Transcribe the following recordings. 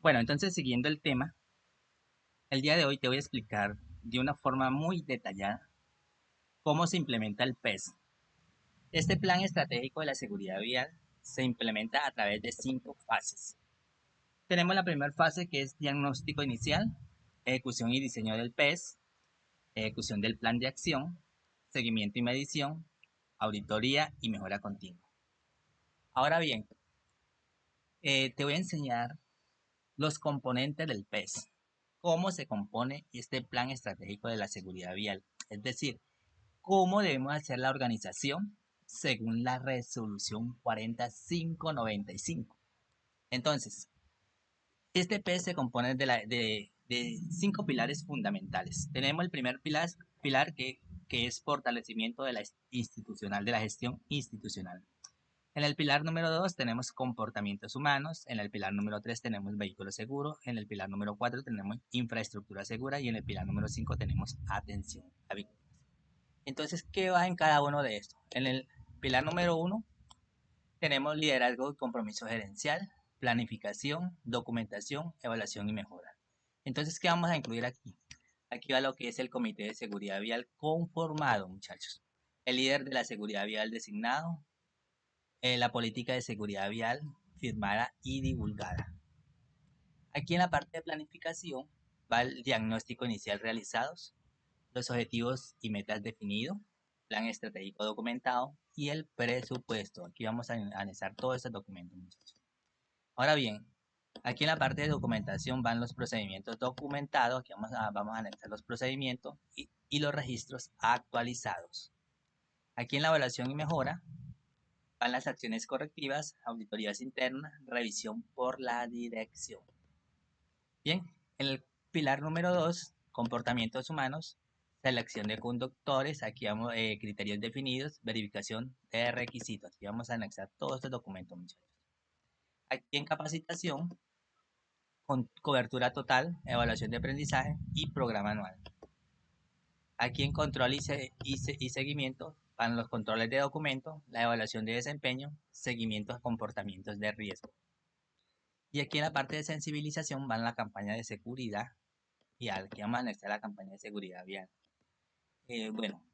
Bueno, entonces siguiendo el tema, el día de hoy te voy a explicar de una forma muy detallada cómo se implementa el PES. Este plan estratégico de la seguridad vial se implementa a través de 5 fases. Tenemos la primera fase que es diagnóstico inicial, ejecución y diseño del PES, ejecución del plan de acción, seguimiento y medición, auditoría y mejora continua. Ahora bien, te voy a enseñar los componentes del PES, cómo se compone este plan estratégico de la seguridad vial, es decir, cómo debemos hacer la organización según la resolución 40595. Entonces, este PES se compone de 5 pilares fundamentales. Tenemos el primer pilar que es fortalecimiento de la institucional, de la gestión institucional. En el pilar número 2 tenemos comportamientos humanos, en el pilar número 3 tenemos vehículo seguro, en el pilar número 4 tenemos infraestructura segura y en el pilar número 5 tenemos atención a víctimas. Entonces, ¿qué va en cada uno de estos? En el pilar número 1 tenemos liderazgo y compromiso gerencial, planificación, documentación, evaluación y mejora. Entonces, ¿qué vamos a incluir aquí? Aquí va lo que es el comité de seguridad vial conformado, muchachos. El líder de la seguridad vial designado, la política de seguridad vial firmada y divulgada. Aquí en la parte de planificación va el diagnóstico inicial realizados, los objetivos y metas definidos, plan estratégico documentado y el presupuesto. Aquí vamos a analizar todos estos documentos, muchachos. Ahora bien, aquí en la parte de documentación van los procedimientos documentados. Aquí vamos a analizar los procedimientos y los registros actualizados. Aquí en la evaluación y mejora van las acciones correctivas, auditorías internas, revisión por la dirección. Bien, en el pilar número 2, comportamientos humanos, selección de conductores, aquí vamos criterios definidos, verificación de requisitos. Aquí vamos a anexar todos estos documentos, muchachos. Aquí en capacitación, con cobertura total, evaluación de aprendizaje y programa anual. Aquí en control y seguimiento van los controles de documentos, la evaluación de desempeño, seguimiento a comportamientos de riesgo. Y aquí en la parte de sensibilización van la campaña de seguridad vial, que vamos a anexar la campaña de seguridad vial. Bueno,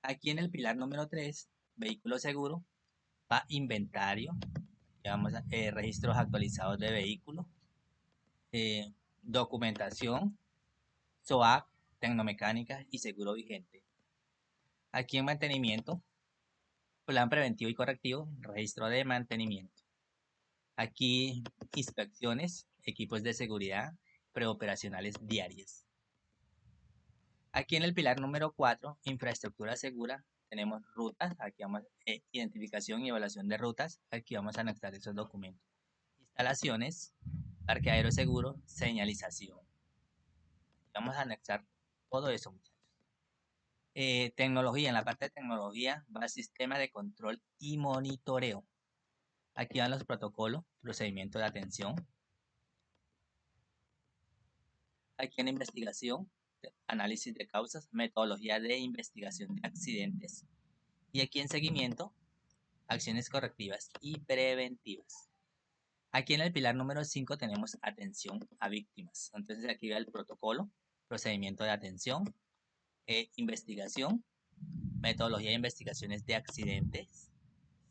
aquí en el pilar número 3, vehículo seguro, va inventario, registros actualizados de vehículos, documentación, SOAC, tecnomecánica y seguro vigente. Aquí en mantenimiento, plan preventivo y correctivo, registro de mantenimiento. Aquí inspecciones, equipos de seguridad, preoperacionales diarias. Aquí en el pilar número 4, infraestructura segura, tenemos rutas, aquí vamos identificación y evaluación de rutas, aquí vamos a anexar esos documentos. Instalaciones, parqueadero seguro, señalización. Vamos a anexar todo eso, muchachos. Tecnología, en la parte de tecnología va el sistema de control y monitoreo. Aquí van los protocolos, procedimiento de atención. Aquí en investigación, análisis de causas, metodología de investigación de accidentes. Y aquí en seguimiento, acciones correctivas y preventivas. Aquí en el pilar número 5 tenemos atención a víctimas. Entonces aquí va el protocolo, procedimiento de atención, investigación, metodología de investigaciones de accidentes,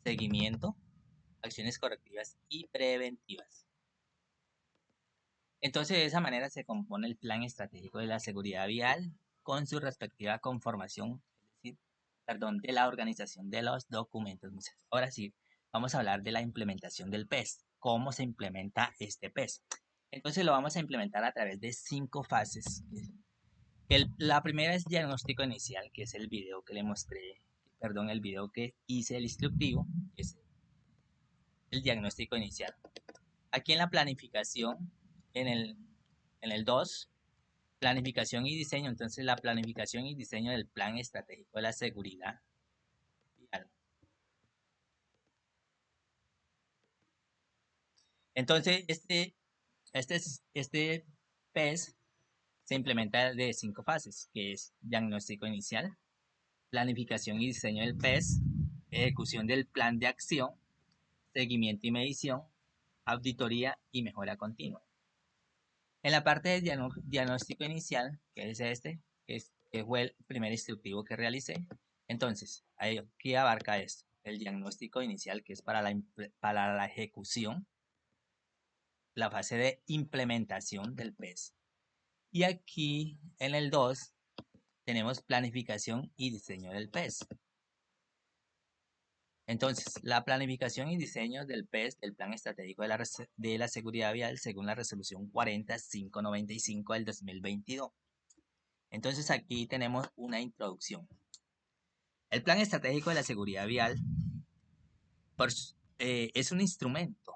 seguimiento, acciones correctivas y preventivas. Entonces de esa manera se compone el plan estratégico de la seguridad vial con su respectiva conformación, es decir, perdón, de la organización de los documentos. Ahora sí, vamos a hablar de la implementación del PES. ¿Cómo se implementa este PES? Entonces lo vamos a implementar a través de 5 fases. La primera es diagnóstico inicial, que es el video que le mostré, perdón, el video que hice el instructivo, que es el diagnóstico inicial. Aquí en la planificación, en el 2, planificación y diseño, entonces la planificación y diseño del plan estratégico de la seguridad vial. Entonces, este PES se implementa de 5 fases, que es diagnóstico inicial, planificación y diseño del PES, ejecución del plan de acción, seguimiento y medición, auditoría y mejora continua. En la parte de diagnóstico inicial, que es este, que fue el primer instructivo que realicé, entonces, aquí abarca esto, el diagnóstico inicial, que es para la ejecución, la fase de implementación del PES. Y aquí, en el 2, tenemos planificación y diseño del PES. Entonces, la planificación y diseño del PES, del Plan Estratégico de la Seguridad Vial, según la resolución 40595 del 2022. Entonces, aquí tenemos una introducción. El Plan Estratégico de la Seguridad Vial es un instrumento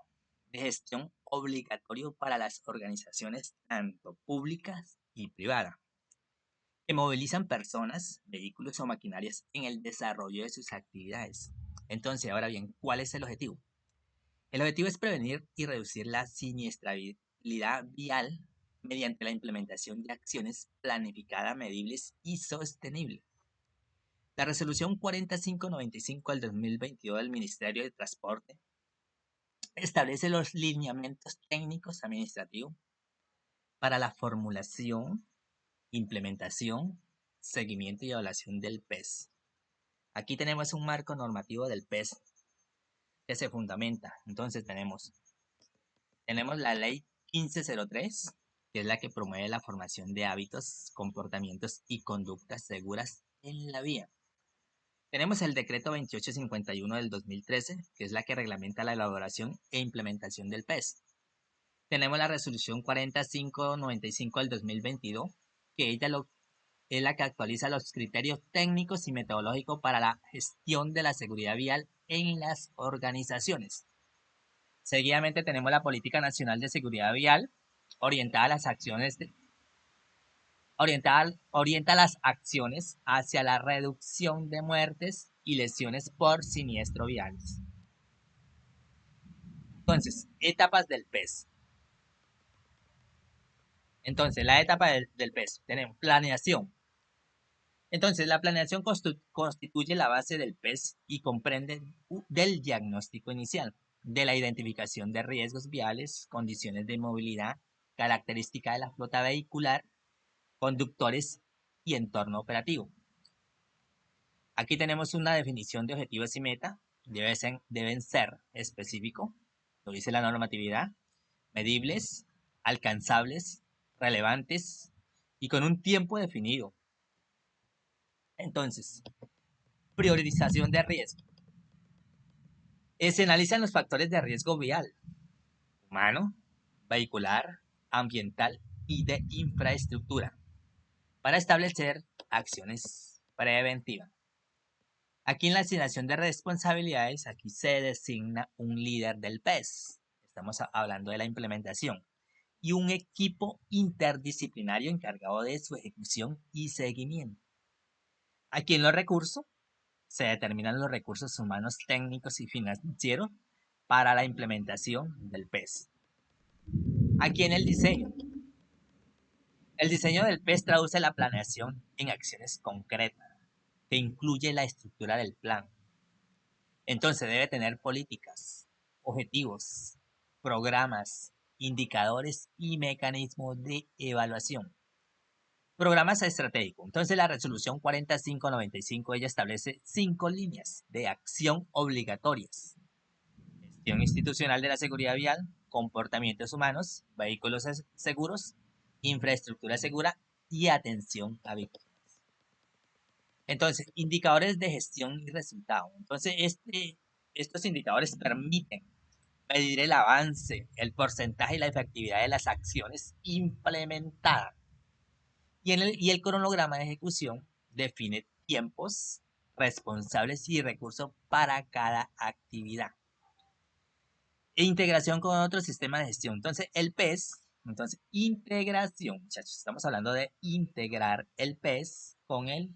de gestión obligatorio para las organizaciones tanto públicas y privadas, que movilizan personas, vehículos o maquinarias en el desarrollo de sus actividades. Entonces, ahora bien, ¿cuál es el objetivo? El objetivo es prevenir y reducir la siniestralidad vial mediante la implementación de acciones planificadas, medibles y sostenibles. La resolución 4595 del 2022 del Ministerio de Transporte establece los lineamientos técnicos administrativos para la formulación, implementación, seguimiento y evaluación del PES. Aquí tenemos un marco normativo del PES que se fundamenta. Entonces tenemos la ley 1503, que es la que promueve la formación de hábitos, comportamientos y conductas seguras en la vía. Tenemos el decreto 2851 del 2013, que es la que reglamenta la elaboración e implementación del PES. Tenemos la resolución 4595 del 2022, que es la que actualiza los criterios técnicos y metodológicos para la gestión de la seguridad vial en las organizaciones. Seguidamente tenemos la Política Nacional de Seguridad Vial, orienta las acciones hacia la reducción de muertes y lesiones por siniestro viales. Entonces, etapas del PES. Entonces, la etapa del PES, tenemos planeación. Entonces, la planeación constituye la base del PES y comprende del diagnóstico inicial, de la identificación de riesgos viales, condiciones de movilidad, característica de la flota vehicular, conductores y entorno operativo. Aquí tenemos una definición de objetivos y meta. Deben ser específicos, lo dice la normatividad, medibles, alcanzables, relevantes y con un tiempo definido. Entonces, priorización de riesgo. Se analizan los factores de riesgo vial, humano, vehicular, ambiental y de infraestructura para establecer acciones preventivas. Aquí en la asignación de responsabilidades, aquí se designa un líder del PES. Estamos hablando de la implementación. Y un equipo interdisciplinario encargado de su ejecución y seguimiento. Aquí en los recursos se determinan los recursos humanos, técnicos y financieros para la implementación del PES. Aquí en el diseño. El diseño del PES traduce la planeación en acciones concretas, que incluye la estructura del plan. Entonces debe tener políticas, objetivos, programas, indicadores y mecanismos de evaluación. Programas estratégicos. Entonces la resolución 4595 ella establece 5 líneas de acción obligatorias. Gestión institucional de la seguridad vial, comportamientos humanos, vehículos seguros, infraestructura segura y atención a víctimas. Entonces, indicadores de gestión y resultado. Entonces, estos indicadores permiten medir el avance, el porcentaje y la efectividad de las acciones implementadas. Y el cronograma de ejecución define tiempos, responsables y recursos para cada actividad. E integración con otro sistema de gestión. Entonces, el PES, integración, muchachos, estamos hablando de integrar el PES con el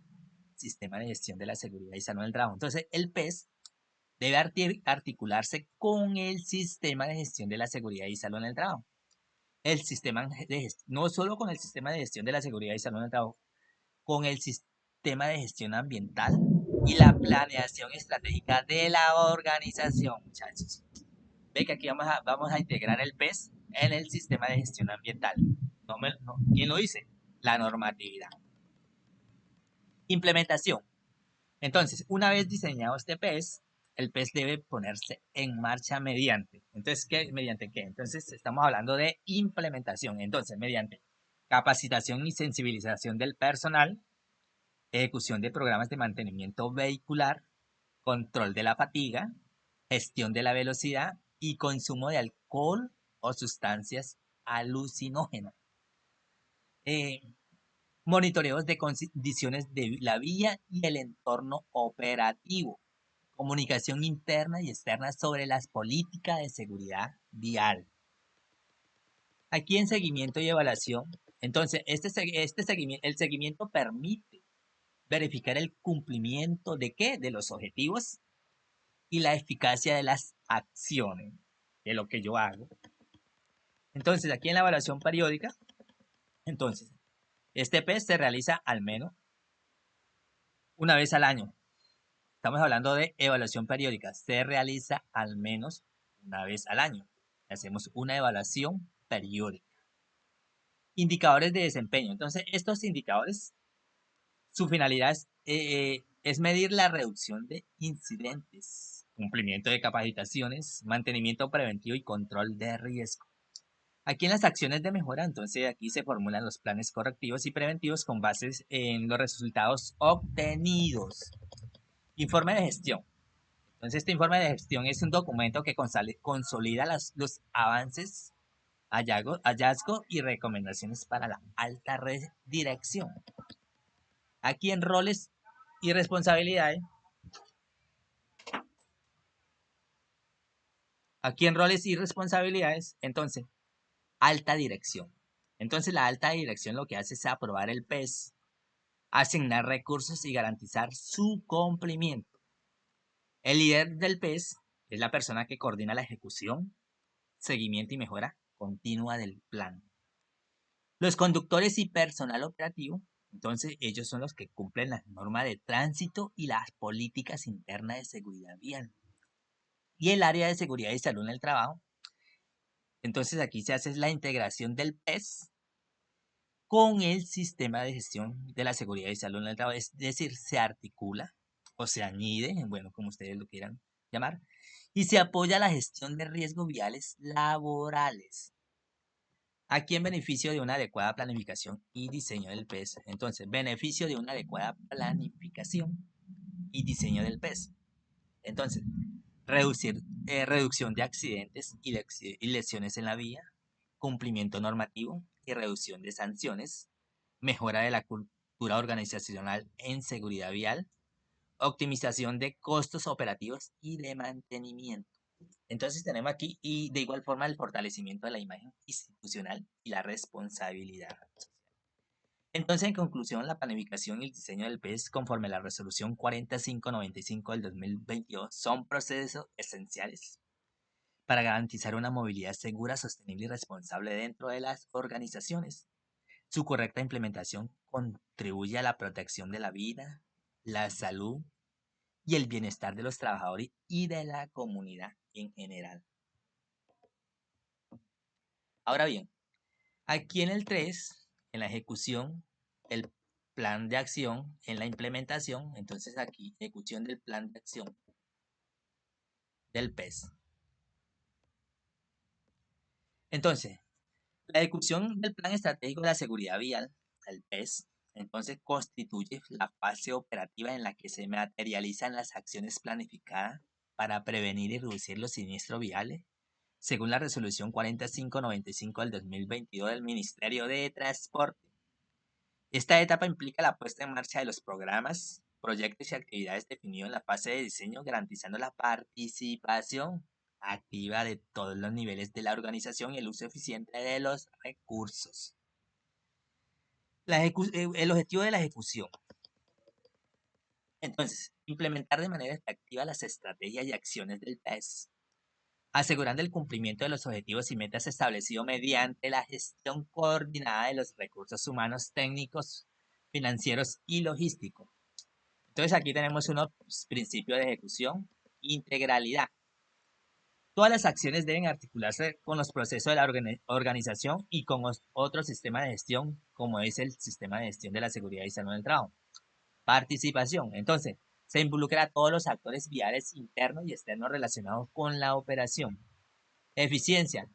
sistema de gestión de la seguridad y salud del trabajo. Entonces, el PES debe articularse con el sistema de gestión de la seguridad y salud en el trabajo. El sistema de gestión, no solo con el sistema de gestión de la seguridad y salud en el trabajo, con el sistema de gestión ambiental y la planeación estratégica de la organización, muchachos. Ve que aquí vamos a integrar el PES en el sistema de gestión ambiental. ¿Quién lo dice? La normatividad. Implementación. Entonces, una vez diseñado este PES, el PES debe ponerse en marcha mediante. Entonces, ¿mediante qué? Entonces, estamos hablando de implementación. Entonces, mediante capacitación y sensibilización del personal, ejecución de programas de mantenimiento vehicular, control de la fatiga, gestión de la velocidad y consumo de alcohol o sustancias alucinógenas. Eh, Monitoreos de condiciones de la vía y el entorno operativo. Comunicación interna y externa sobre las políticas de seguridad vial. Aquí en seguimiento y evaluación, entonces, el seguimiento permite verificar el cumplimiento de qué, de los objetivos y la eficacia de las acciones, de lo que yo hago. Entonces, aquí en la evaluación periódica, entonces, este PES se realiza al menos una vez al año. Estamos hablando de evaluación periódica. Se realiza al menos una vez al año. Hacemos una evaluación periódica. Indicadores de desempeño. Entonces, estos indicadores, su finalidad es medir la reducción de incidentes, cumplimiento de capacitaciones, mantenimiento preventivo y control de riesgo. Aquí en las acciones de mejora, entonces aquí se formulan los planes correctivos y preventivos con bases en los resultados obtenidos. Informe de gestión. Entonces, este informe de gestión es un documento que consolida los avances, hallazgos y recomendaciones para la alta dirección. Aquí en roles y responsabilidades, entonces, alta dirección. Entonces, la alta dirección lo que hace es aprobar el PES, asignar recursos y garantizar su cumplimiento. El líder del PES es la persona que coordina la ejecución, seguimiento y mejora continua del plan. Los conductores y personal operativo, entonces ellos son los que cumplen las normas de tránsito y las políticas internas de seguridad vial. Y el área de seguridad y salud en el trabajo, entonces aquí se hace la integración del PES con el sistema de gestión de la seguridad y salud en el trabajo, es decir, se articula o se añade, bueno, como ustedes lo quieran llamar, y se apoya la gestión de riesgos viales laborales. Aquí en beneficio de una adecuada planificación y diseño del PES. Entonces, beneficio de una adecuada planificación y diseño del PES. Entonces, reducción de accidentes y lesiones en la vía, cumplimiento normativo y reducción de sanciones, mejora de la cultura organizacional en seguridad vial, optimización de costos operativos y de mantenimiento. Entonces tenemos aquí y de igual forma el fortalecimiento de la imagen institucional y la responsabilidad. Entonces, en conclusión, la planificación y el diseño del PES conforme a la resolución 4595 del 2022 son procesos esenciales para garantizar una movilidad segura, sostenible y responsable dentro de las organizaciones. Su correcta implementación contribuye a la protección de la vida, la salud y el bienestar de los trabajadores y de la comunidad en general. Ahora bien, aquí en el 3, en la ejecución, el plan de acción, en la implementación, entonces aquí, ejecución del plan de acción del PES. Entonces, la ejecución del plan estratégico de la seguridad vial, el PES, entonces constituye la fase operativa en la que se materializan las acciones planificadas para prevenir y reducir los siniestros viales, según la resolución 4595 del 2022 del Ministerio de Transporte. Esta etapa implica la puesta en marcha de los programas, proyectos y actividades definidos en la fase de diseño, garantizando la participación activa de todos los niveles de la organización y el uso eficiente de los recursos. El objetivo de la ejecución. Entonces, implementar de manera efectiva las estrategias y acciones del PES, asegurando el cumplimiento de los objetivos y metas establecidos mediante la gestión coordinada de los recursos humanos, técnicos, financieros y logísticos. Entonces aquí tenemos unos principios de ejecución, integralidad. Todas las acciones deben articularse con los procesos de la organización y con otro sistema de gestión, como es el sistema de gestión de la seguridad y salud en el trabajo. Participación. Entonces, se involucra a todos los actores viales internos y externos relacionados con la operación. Eficiencia.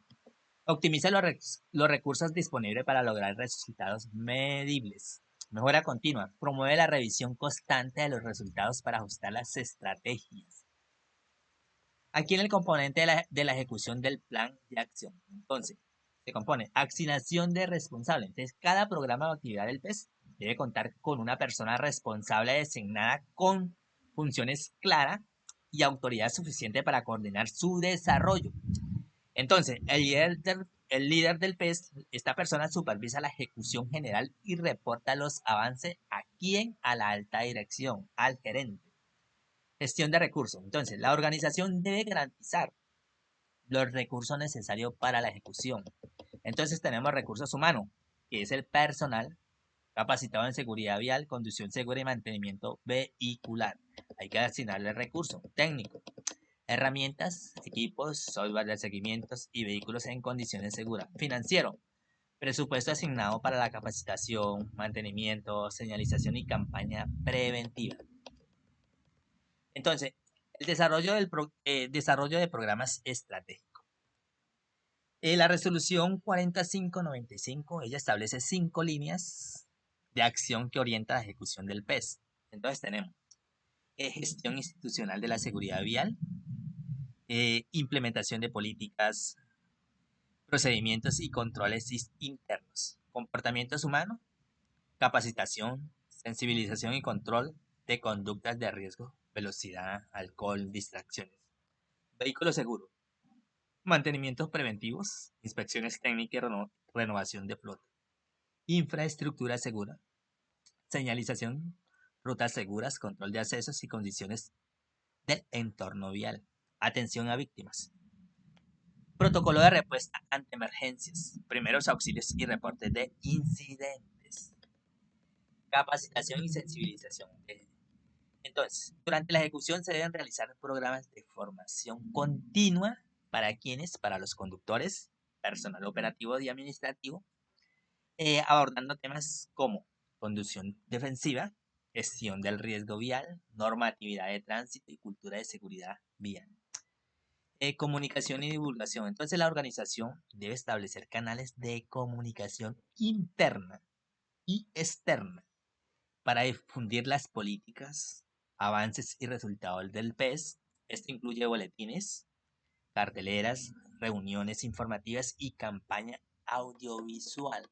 Optimiza los recursos disponibles para lograr resultados medibles. Mejora continua. Promueve la revisión constante de los resultados para ajustar las estrategias. Aquí en el componente de la ejecución del plan de acción. Entonces, se compone asignación de responsable. Entonces, cada programa o actividad del PES debe contar con una persona responsable designada con funciones claras y autoridad suficiente para coordinar su desarrollo. Entonces, el líder del PES, esta persona supervisa la ejecución general y reporta los avances a quién, a la alta dirección, al gerente. Gestión de recursos. Entonces, la organización debe garantizar los recursos necesarios para la ejecución. Entonces tenemos recursos humanos, que es el personal capacitado en seguridad vial, conducción segura y mantenimiento vehicular. Hay que asignarle recursos técnicos, herramientas, equipos, software de seguimientos y vehículos en condiciones seguras. Financiero, presupuesto asignado para la capacitación, mantenimiento, señalización y campaña preventiva. Entonces, el desarrollo de programas estratégicos. La resolución 4595, ella establece 5 líneas de acción que orienta la ejecución del PES. Entonces tenemos gestión institucional de la seguridad vial, implementación de políticas, procedimientos y controles internos, comportamientos humanos, capacitación, sensibilización y control de conductas de riesgo, velocidad, alcohol, distracciones. Vehículo seguro, mantenimientos preventivos, inspecciones técnicas y renovación de flota. Infraestructura segura, señalización, rutas seguras, control de accesos y condiciones del entorno vial. Atención a víctimas. Protocolo de respuesta ante emergencias, primeros auxilios y reportes de incidentes. Capacitación y sensibilización. Entonces, durante la ejecución se deben realizar programas de formación continua para quienes, para los conductores, personal operativo y administrativo, abordando temas como conducción defensiva, gestión del riesgo vial, normatividad de tránsito y cultura de seguridad vial. Comunicación y divulgación. Entonces la organización debe establecer canales de comunicación interna y externa para difundir las políticas, avances y resultados del PES. Esto incluye boletines, carteleras, reuniones informativas y campaña audiovisual.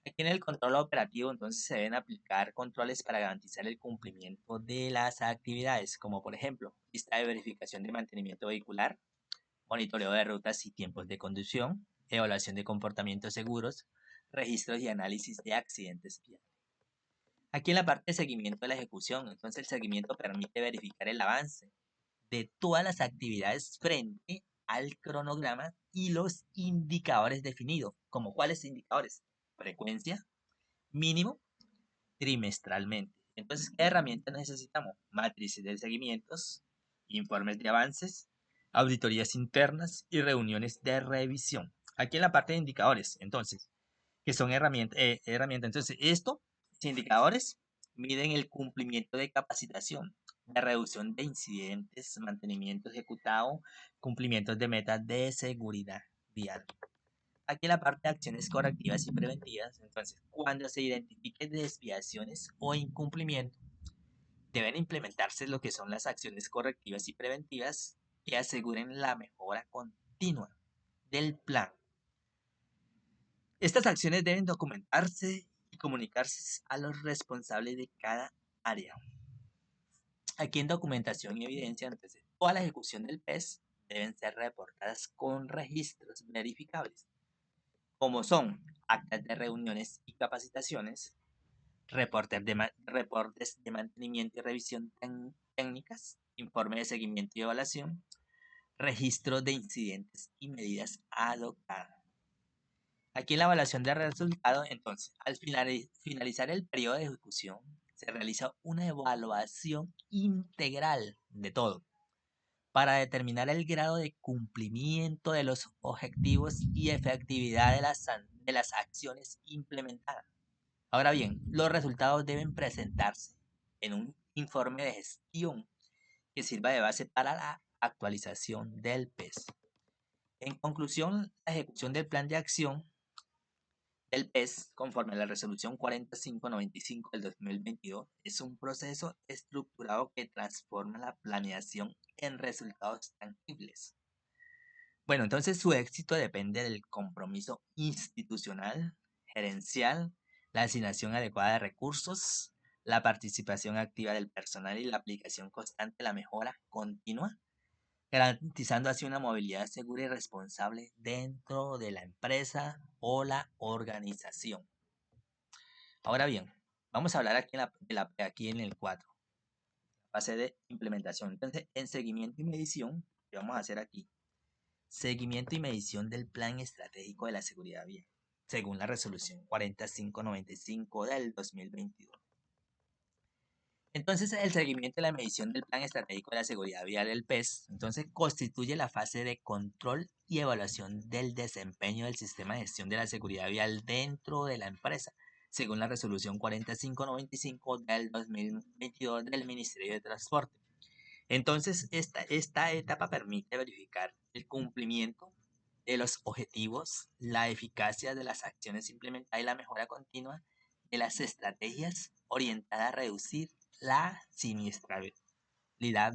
Aquí en el control operativo, entonces, se deben aplicar controles para garantizar el cumplimiento de las actividades, como por ejemplo, lista de verificación de mantenimiento vehicular, monitoreo de rutas y tiempos de conducción, evaluación de comportamientos seguros, registros y análisis de accidentes viales. Aquí en la parte de seguimiento de la ejecución, entonces el seguimiento permite verificar el avance de todas las actividades frente al cronograma y los indicadores definidos. ¿Como cuáles indicadores? Frecuencia, mínimo, trimestralmente. Entonces, ¿qué herramientas necesitamos? Matrices de seguimientos, informes de avances, auditorías internas y reuniones de revisión. Aquí en la parte de indicadores, entonces, que son herramientas. Entonces, estos indicadores miden el cumplimiento de capacitación, de reducción de incidentes, mantenimiento ejecutado, cumplimientos de metas de seguridad vial. Aquí en la parte de acciones correctivas y preventivas, entonces, cuando se identifiquen desviaciones o incumplimiento, deben implementarse lo que son las acciones correctivas y preventivas que aseguren la mejora continua del plan. Estas acciones deben documentarse y comunicarse a los responsables de cada área. Aquí en documentación y evidencia, entonces, toda la ejecución del PES deben ser reportadas con registros verificables, como son actas de reuniones y capacitaciones, reportes de mantenimiento y revisión técnicas, informe de seguimiento y evaluación, registro de incidentes y medidas adoptadas. Aquí en la evaluación de resultados, entonces, al finalizar el periodo de ejecución, se realiza una evaluación integral de todo, para determinar el grado de cumplimiento de los objetivos y efectividad de las acciones implementadas. Ahora bien, los resultados deben presentarse en un informe de gestión que sirva de base para la actualización del PES. En conclusión, la ejecución del plan de acción del PES, conforme a la resolución 4595 del 2022, es un proceso estructurado que transforma la planeación en resultados tangibles. Bueno, entonces su éxito depende del compromiso institucional, gerencial, la asignación adecuada de recursos, la participación activa del personal y la aplicación constante de la mejora continua, garantizando así una movilidad segura y responsable dentro de la empresa o la organización. Ahora bien, vamos a hablar aquí en el 4, fase de implementación. Entonces, en seguimiento y medición, ¿qué vamos a hacer aquí? Seguimiento y medición del Plan Estratégico de la Seguridad Vial, según la resolución 4595 del 2022. Entonces, el seguimiento y la medición del Plan Estratégico de la Seguridad Vial, el PES, entonces constituye la fase de control y evaluación del desempeño del sistema de gestión de la seguridad vial dentro de la empresa, según la resolución 4595 del 2022 del Ministerio de Transporte. Entonces, esta etapa permite verificar el cumplimiento de los objetivos, la eficacia de las acciones implementadas y la mejora continua de las estrategias orientadas a reducir la siniestralidad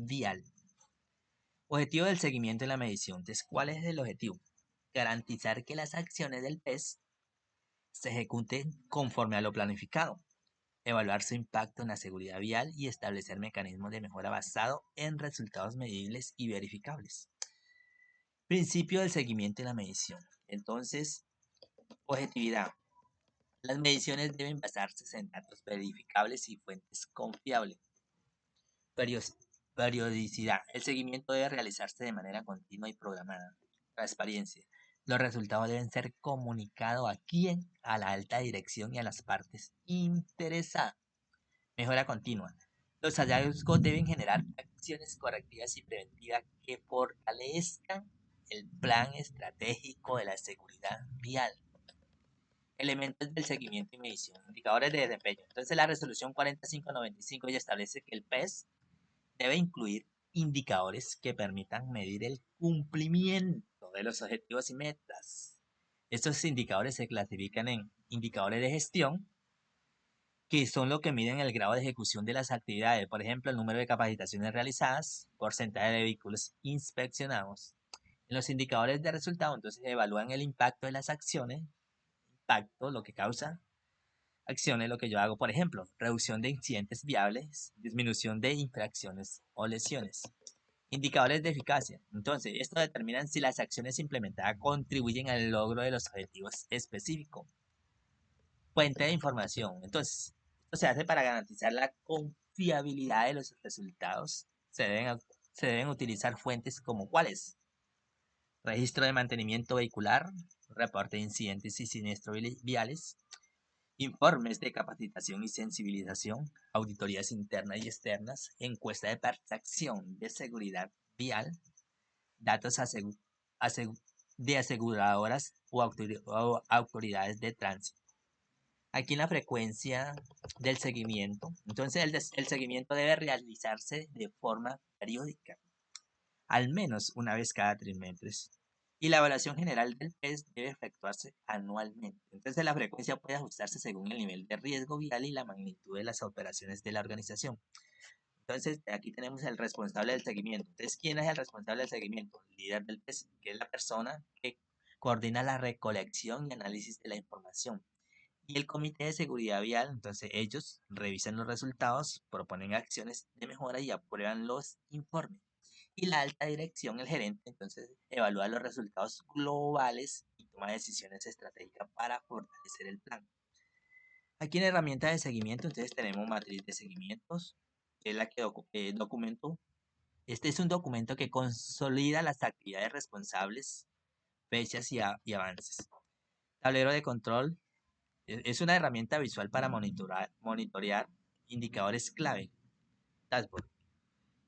vial. Objetivo del seguimiento y la medición. Entonces, ¿cuál es el objetivo? Garantizar que las acciones del PES se ejecuten conforme a lo planificado, evaluar su impacto en la seguridad vial y establecer mecanismos de mejora basado en resultados medibles y verificables. Principio del seguimiento y la medición. Entonces, objetividad. Las mediciones deben basarse en datos verificables y fuentes confiables. Periodicidad. El seguimiento debe realizarse de manera continua y programada. Transparencia. Los resultados deben ser comunicados a quién, a la alta dirección y a las partes interesadas. Mejora continua. Los hallazgos deben generar acciones correctivas y preventivas que fortalezcan el plan estratégico de la seguridad vial. Elementos del seguimiento y medición. Indicadores de desempeño. Entonces, la resolución 4595 ya establece que el PES debe incluir indicadores que permitan medir el cumplimiento de los objetivos y metas. Estos indicadores se clasifican en indicadores de gestión, que son los que miden el grado de ejecución de las actividades, por ejemplo, el número de capacitaciones realizadas, porcentaje de vehículos inspeccionados. En los indicadores de resultado, entonces, evalúan el impacto de las acciones, lo que causa acciones, lo que yo hago, por ejemplo, reducción de incidentes viables, disminución de infracciones o lesiones. Indicadores de eficacia. Entonces, esto determina si las acciones implementadas contribuyen al logro de los objetivos específicos. Fuente de información. Entonces, esto se hace para garantizar la confiabilidad de los resultados. Se deben utilizar fuentes como ¿cuáles? Registro de mantenimiento vehicular, reporte de incidentes y siniestros viales, informes de capacitación y sensibilización, auditorías internas y externas, encuesta de percepción de seguridad vial, datos de aseguradoras o autoridades de tránsito. Aquí en la frecuencia del seguimiento, entonces el seguimiento debe realizarse de forma periódica, al menos una vez cada 3 meses. Y la evaluación general del PES debe efectuarse anualmente. Entonces la frecuencia puede ajustarse según el nivel de riesgo vial y la magnitud de las operaciones de la organización. Entonces aquí tenemos el responsable del seguimiento. Entonces, ¿quién es el responsable del seguimiento? El líder del PES, que es la persona que coordina la recolección y análisis de la información. Y el comité de seguridad vial, entonces ellos revisan los resultados, proponen acciones de mejora y aprueban los informes. Y la alta dirección, el gerente, entonces evalúa los resultados globales y toma decisiones estratégicas para fortalecer el plan. Aquí en herramientas de seguimiento, entonces tenemos matriz de seguimientos, que es la que documento. Este es un documento que consolida las actividades responsables, fechas y avances. Tablero de control. Es una herramienta visual para monitorear indicadores clave. Dashboard.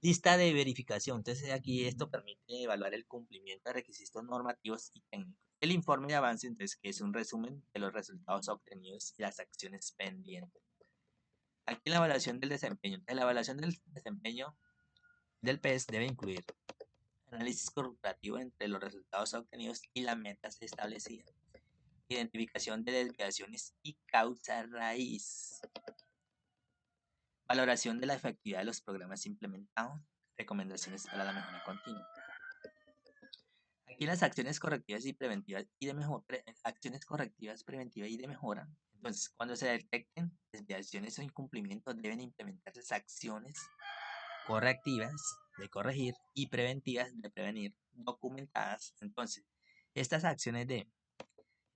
Lista de verificación. Entonces aquí esto permite evaluar el cumplimiento de requisitos normativos y técnicos. El informe de avance, entonces, que es un resumen de los resultados obtenidos y las acciones pendientes. Aquí la evaluación del desempeño. Entonces, la evaluación del desempeño del PES debe incluir análisis corporativo entre los resultados obtenidos y las metas establecidas, identificación de desviaciones y causa raíz, valoración de la efectividad de los programas implementados, recomendaciones para la mejora continua. Aquí las acciones correctivas y preventivas y de mejora, acciones correctivas, preventivas y de mejora. Entonces, cuando se detecten desviaciones o incumplimientos, deben implementarse acciones correctivas de corregir y preventivas de prevenir, documentadas. Entonces, estas acciones de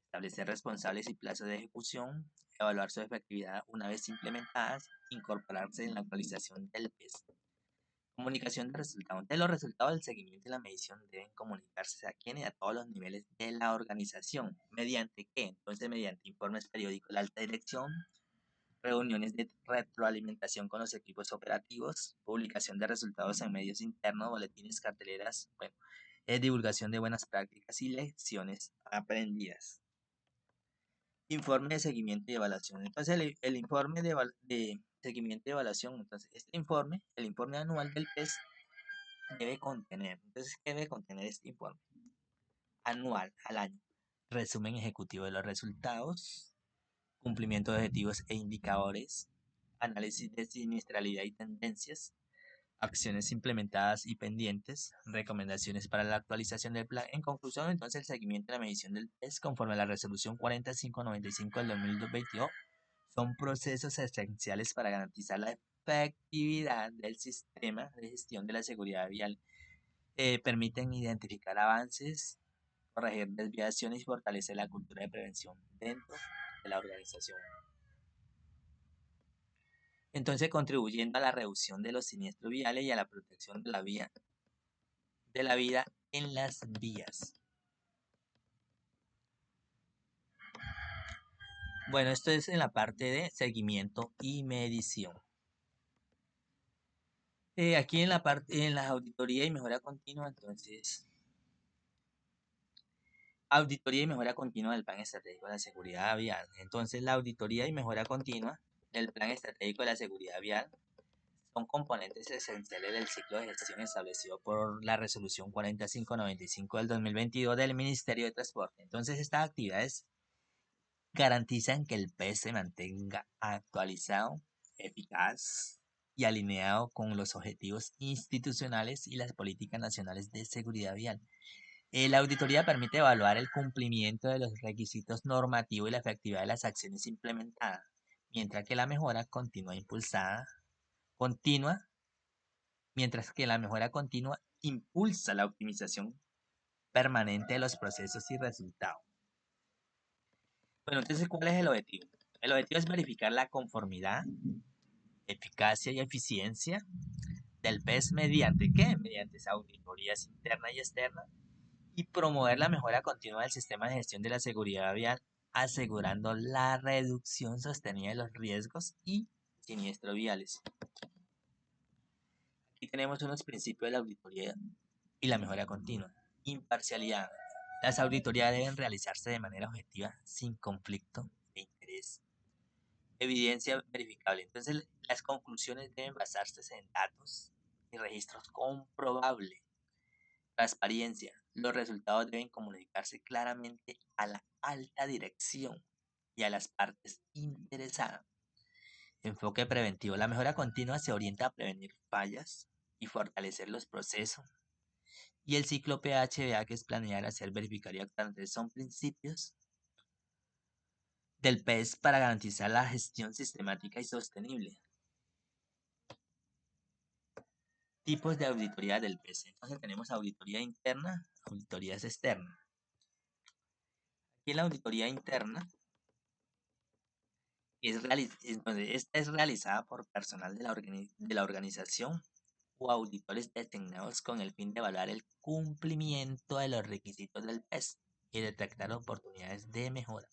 establecer responsables y plazos de ejecución, evaluar su efectividad una vez implementadas, incorporarse en la actualización del PES. Comunicación de resultados. De los resultados del seguimiento y la medición deben comunicarse a quienes y a todos los niveles de la organización. ¿Mediante qué? Entonces, mediante informes periódicos de la alta dirección, reuniones de retroalimentación con los equipos operativos, publicación de resultados en medios internos, boletines, carteleras, divulgación de buenas prácticas y lecciones aprendidas. Informe de seguimiento y evaluación. Entonces, el informe de seguimiento y evaluación, entonces, este informe, el informe anual del PES, debe contener, entonces, ¿qué debe contener este informe? Anual, al año. Resumen ejecutivo de los resultados, cumplimiento de objetivos e indicadores, análisis de siniestralidad y tendencias, acciones implementadas y pendientes, recomendaciones para la actualización del plan. En conclusión, entonces, el seguimiento y la medición del PES conforme a la resolución 4595 del 2022 son procesos esenciales para garantizar la efectividad del sistema de gestión de la seguridad vial. Permiten identificar avances, corregir desviaciones y fortalecer la cultura de prevención dentro de la organización. Entonces, contribuyendo a la reducción de los siniestros viales y a la protección de la vida en las vías. Bueno, esto es en la parte de seguimiento y medición. Aquí en la parte, en la auditoría y mejora continua, entonces, auditoría y mejora continua del Plan Estratégico de la Seguridad Vial. Entonces, la auditoría y mejora continua del Plan Estratégico de la Seguridad Vial son componentes esenciales del ciclo de gestión establecido por la resolución 4595 del 2022 del Ministerio de Transporte. Entonces, estas actividades garantizan que el PES se mantenga actualizado, eficaz y alineado con los objetivos institucionales y las políticas nacionales de seguridad vial. La auditoría permite evaluar el cumplimiento de los requisitos normativos y la efectividad de las acciones implementadas, mientras que la mejora impulsa la optimización permanente de los procesos y resultados. Bueno, entonces, ¿cuál es el objetivo? El objetivo es verificar la conformidad, eficacia y eficiencia del PES mediante ¿qué? Mediante auditorías internas y externas y promover la mejora continua del sistema de gestión de la seguridad vial, asegurando la reducción sostenida de los riesgos y siniestros viales. Aquí tenemos unos principios de la auditoría y la mejora continua. Imparcialidad. Las auditorías deben realizarse de manera objetiva, sin conflicto de interés. Evidencia verificable. Entonces, las conclusiones deben basarse en datos y registros comprobables. Transparencia. Los resultados deben comunicarse claramente a la alta dirección y a las partes interesadas. Enfoque preventivo. La mejora continua se orienta a prevenir fallas y fortalecer los procesos. Y el ciclo PHVA, que es planear, hacer, verificar y actuar. Entonces, son principios del PES para garantizar la gestión sistemática y sostenible. Tipos de auditoría del PES. Entonces tenemos auditoría interna, auditorías externas. Aquí en la auditoría interna, entonces, esta es realizada por personal de la organización o auditores designados con el fin de evaluar el cumplimiento de los requisitos del PES y detectar oportunidades de mejora.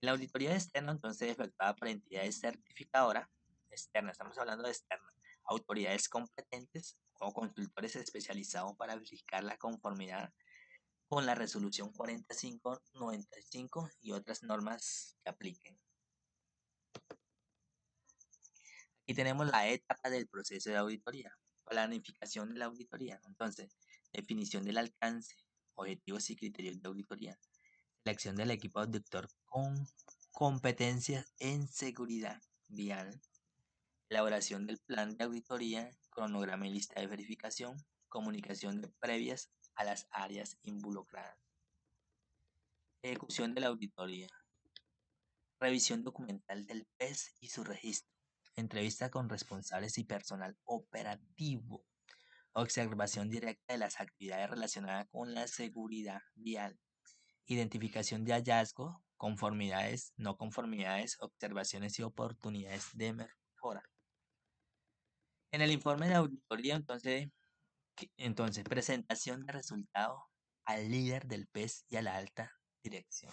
La auditoría externa, entonces, es efectuada por entidades certificadoras externas, estamos hablando de externas, autoridades competentes o consultores especializados para verificar la conformidad con la resolución 4595 y otras normas que apliquen. Aquí tenemos la etapa del proceso de auditoría, planificación de la auditoría. Entonces, definición del alcance, objetivos y criterios de auditoría, selección del equipo auditor con competencias en seguridad vial, elaboración del plan de auditoría, cronograma y lista de verificación, comunicación de previas a las áreas involucradas. Ejecución de la auditoría. Revisión documental del PES y su registro. Entrevista con responsables y personal operativo. Observación directa de las actividades relacionadas con la seguridad vial. Identificación de hallazgos, conformidades, no conformidades, observaciones y oportunidades de mejora. En el informe de auditoría, entonces presentación de resultados al líder del PES y a la alta dirección.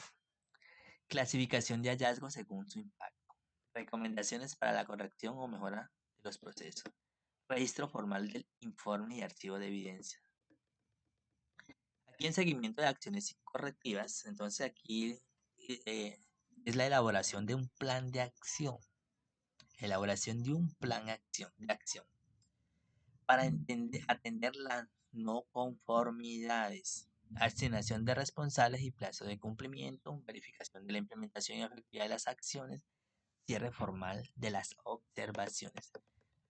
Clasificación de hallazgos según su impacto. Recomendaciones para la corrección o mejora de los procesos. Registro formal del informe y archivo de evidencia. Aquí en seguimiento de acciones correctivas, entonces aquí es la elaboración de un plan de acción. Elaboración de un plan de acción para atender las no conformidades, asignación de responsables y plazo de cumplimiento, verificación de la implementación y efectividad de las acciones, cierre formal de las observaciones.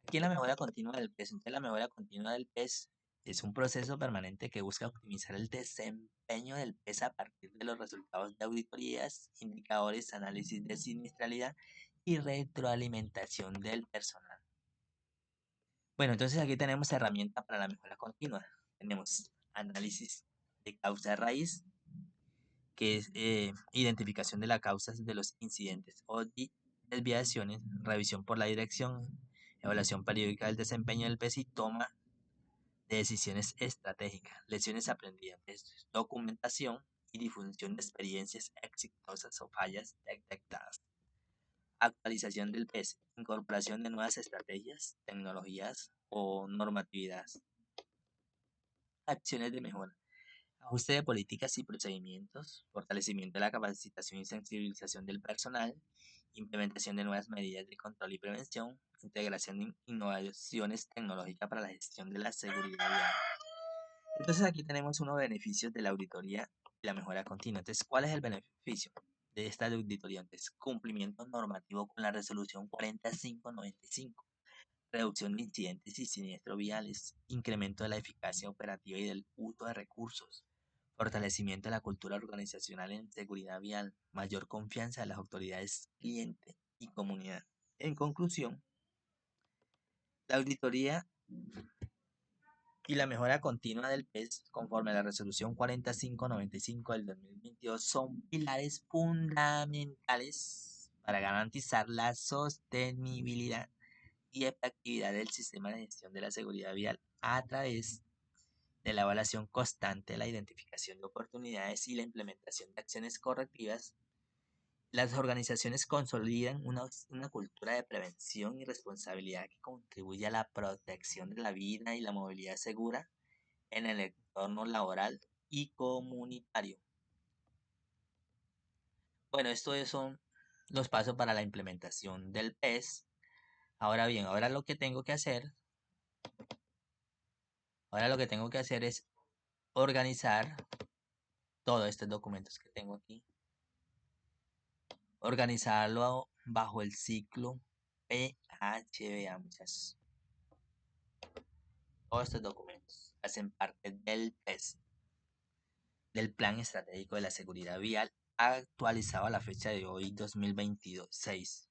Aquí en la mejora continua del PES, entonces la mejora continua del PES es un proceso permanente que busca optimizar el desempeño del PES a partir de los resultados de auditorías, indicadores, análisis de siniestralidad y retroalimentación del personal. Bueno, entonces aquí tenemos herramientas para la mejora continua. Tenemos análisis de causa raíz, que es identificación de las causas de los incidentes o desviaciones, revisión por la dirección, evaluación periódica del desempeño del PES y toma de decisiones estratégicas, lecciones aprendidas, documentación y difusión de experiencias exitosas o fallas detectadas. Actualización del PES, incorporación de nuevas estrategias, tecnologías o normatividades. Acciones de mejora. Ajuste de políticas y procedimientos, fortalecimiento de la capacitación y sensibilización del personal, implementación de nuevas medidas de control y prevención, integración de innovaciones tecnológicas para la gestión de la seguridad vial. Entonces aquí tenemos unos beneficios de la auditoría y la mejora continua. Entonces, ¿cuál es el beneficio de esta auditoría? Entonces, cumplimiento normativo con la resolución 4595. Reducción de incidentes y siniestros viales, incremento de la eficacia operativa y del uso de recursos, fortalecimiento de la cultura organizacional en seguridad vial, mayor confianza de las autoridades cliente y comunidad. En conclusión, la auditoría y la mejora continua del PES, conforme a la resolución 4595 del 2022, son pilares fundamentales para garantizar la sostenibilidad y efectividad del sistema de gestión de la seguridad vial a través de la evaluación constante, la identificación de oportunidades y la implementación de acciones correctivas. Las organizaciones consolidan una cultura de prevención y responsabilidad que contribuye a la protección de la vida y la movilidad segura en el entorno laboral y comunitario. Bueno, estos son los pasos para la implementación del PES. Ahora bien, ahora lo que tengo que hacer es organizar todos estos documentos que tengo aquí, organizarlo bajo el ciclo PHBA, muchachos. Todos estos documentos hacen parte del PES, del Plan Estratégico de la Seguridad Vial, actualizado a la fecha de hoy, 2022-6.